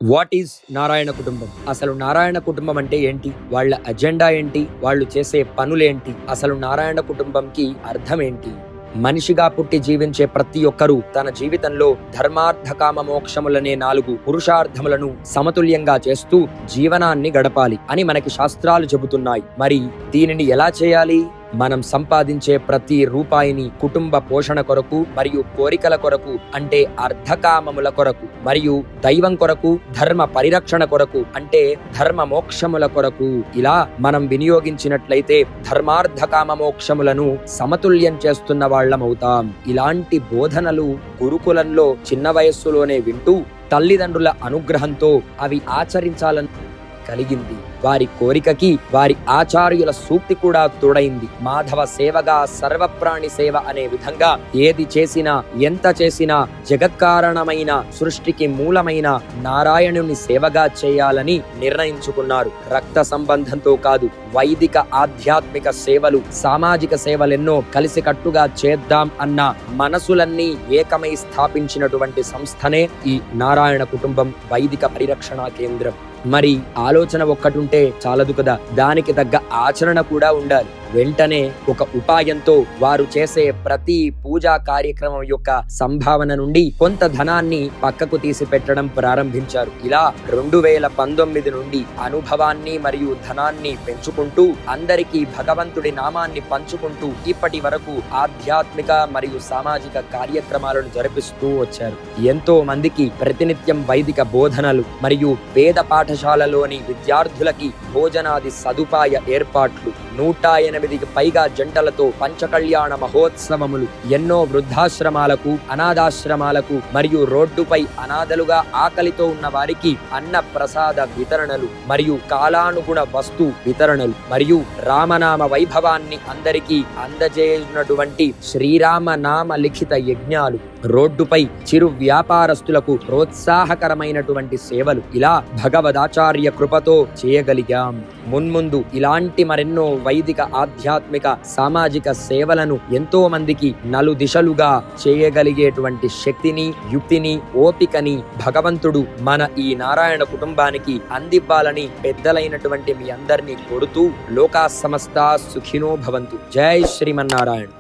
What is Narayana కుటుంబం? అసలు నారాయణ కుటుంబం అంటే ఏంటి? వాళ్ళ అజెండా ఏంటి? వాళ్ళు చేసే పనులేంటి? అసలు నారాయణ కుటుంబంకి అర్థం ఏంటి? మనిషిగా పుట్టి జీవించే ప్రతి ఒక్కరూ తన జీవితంలో ధర్మార్థ కామ మోక్షములనే 4 పురుషార్థములను సమతుల్యంగా చేస్తూ జీవనాన్ని గడపాలి అని మనకి శాస్త్రాలు చెబుతున్నాయి. మరి దీనిని ఎలా చేయాలి? మనం సంపాదించే ప్రతి రూపాయిని కుటుంబ పోషణ కొరకు మరియు కోరికల కొరకు, అంటే అర్ధకామముల కొరకు మరియు దైవం కొరకు, ధర్మ పరిరక్షణ కొరకు, అంటే ధర్మ మోక్షముల కొరకు ఇలా మనం వినియోగించినట్లయితే ధర్మార్థకామ మోక్షములను సమతుల్యం చేస్తున్న వాళ్ళమవుతాం. ఇలాంటి బోధనలు గురుకులంలో చిన్న వయస్సులోనే వింటూ తల్లిదండ్రుల అనుగ్రహంతో అవి ఆచరించాలని కలిగింది. వారి కోరికకి వారి ఆచార్యుల సూక్తి కూడా తోడైంది. మాధవ సేవగా సర్వప్రాణి సేవ అనే విధంగా ఏది చేసినా ఎంత చేసినా జగత్కారణమైన సృష్టికి మూలమైన నారాయణుని సేవగా చేయాలని నిర్ణయించుకున్నారు. రక్త సంబంధంతో కాదు, వైదిక ఆధ్యాత్మిక సేవలు, సామాజిక సేవలెన్నో కలిసికట్టుగా చేద్దాం అన్న మనసులన్నీ ఏకమై స్థాపించినటువంటి సంస్థనే ఈ నారాయణ కుటుంబం వైదిక పరిరక్షణ కేంద్రం. మరి ఆలోచన ఒక్కటుంటే చాలదు కదా, దానికి తగ్గ ఆచరణ కూడా ఉండాలి. వెంటనే ఒక ఉపాయంతో వారు చేసే ప్రతి పూజా కార్యక్రమం యొక్క సంభావన నుండి కొంత ధనాన్ని పక్కకు తీసి పెట్టడం ప్రారంభించారు. ఇలా 2019 నుండి అనుభవాన్ని మరియు ధనాన్ని పెంచుకుంటూ అందరికీ భగవంతుడి నామాన్ని పంచుకుంటూ ఇప్పటి వరకు ఆధ్యాత్మిక మరియు సామాజిక కార్యక్రమాలను జరిపిస్తూ వచ్చారు. ఎంతో మందికి ప్రతినిత్యం వైదిక బోధనలు మరియు వేద పాఠశాలలోని విద్యార్థులకి భోజనాది సదుపాయ ఏర్పాట్లు, 108కి పైగా జంటలతో పంచకళ్యాణ మహోత్సవములు, ఎన్నో వృద్ధాశ్రమాలకు, అనాథాశ్రమాలకు మరియు రోడ్డుపై అనాథలుగా ఆకలితో ఉన్న వారికి అన్న ప్రసాద వితరణలు మరియు కాలానుగుణ వస్తు వితరణలు మరియు రామనామ వైభవాన్ని అందరికీ అందజేయునటువంటి శ్రీరామ నామ లిఖిత యజ్ఞాలు, రోడ్డుపై చిరు వ్యాపారస్తులకు ప్రోత్సాహకరమైనటువంటి సేవలు, ఇలా భగవదాచార్య కృపతో చేయగలిగాం. మున్ముందు ఇలాంటి మరెన్నో వైదిక ఆధ్యాత్మిక సామాజిక సేవలను ఎంతో మందికి నలుదిశలుగా చేయగలిగేటువంటి శక్తిని, యుక్తిని, ఓపికని భగవంతుడు మన ఈ నారాయణ కుటుంబానికి అందివ్వాలని పెద్దలైనటువంటి మీ అందరినీ కోరుతూ లోకా సమస్తా సుఖినో భవంతు. జై శ్రీమన్నారాయణ.